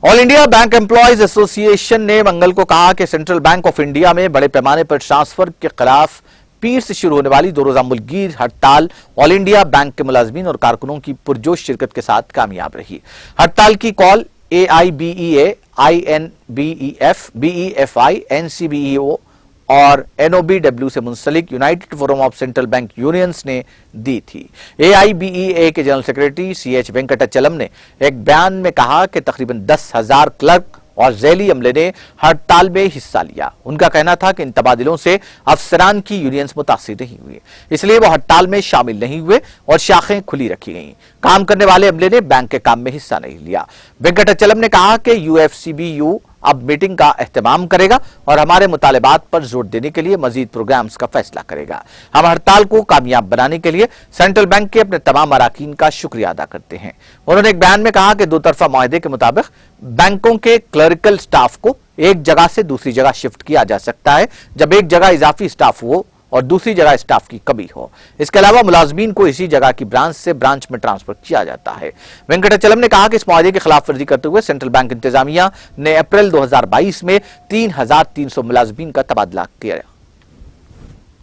All India bank employees association ने मंगल को कहा कि सेंट्रल बैंक ऑफ इंडिया में बड़े पैमाने पर ट्रांसफर के खिलाफ पीर से शुरू होने वाली 2 रोजा मुल्कगीर हड़ताल ऑल इंडिया बैंक के मुलाजमीन और कारकुनों की पुरजोश शिरकत के साथ कामयाब रही। हड़ताल की call AIBEA, INBEF, BEFI, NCBEO और NOBW से मुंसलिक united forum of central bank unions ने दी थी। AIBEA के जनरल सेक्रेटरी CH वेंकटचलम ने एक बयान में कहा कि तकरीबन 10,000 क्लर्क और झैली अमले ने हड़ताल में हिस्सा लिया। उनका कहना था कि इन तबादलों से अफसरान की यूनियंस मुतासिर नहीं हुई, इसलिए वो हड़ताल में शामिल नहीं हुए और शाखें खुली रखी गईं। काम करने वाले अमले ने बैंक के काम में हिस्सा नहीं लिया। वेंकटचलम ने कहा कि UFCBU अब मीटिंग का एहतमाम करेगा और हमारे मुतालिबात पर जोर देने के लिए मजीद प्रोग्राम्स का फैसला करेगा। हम हड़ताल को कामयाब बनाने के लिए सेंट्रल बैंक के अपने तमाम अराकीन का शुक्रिया अदा करते हैं। उन्होंने एक बयान में कहा कि 2 तरफा मुआहदे के मुताबिक बैंकों के क्लरिकल स्टाफ को एक जगह से दूसरी जगह शिफ्ट किया जा सकता है जब एक जगह इजाफी स्टाफ हो और दूसरी जगह स्टाफ की कमी हो। इसके अलावा मुलाजमीन को इसी जगह की ब्रांच से ब्रांच में ट्रांसफर किया जाता है। वेंकटचलम ने कहा कि इस मुआहदे की खिलाफ वर्जी करते हुए सेंट्रल बैंक इंतजामिया ने अप्रैल 2022 में 3,300 मुलाजमीन का तबादला किया।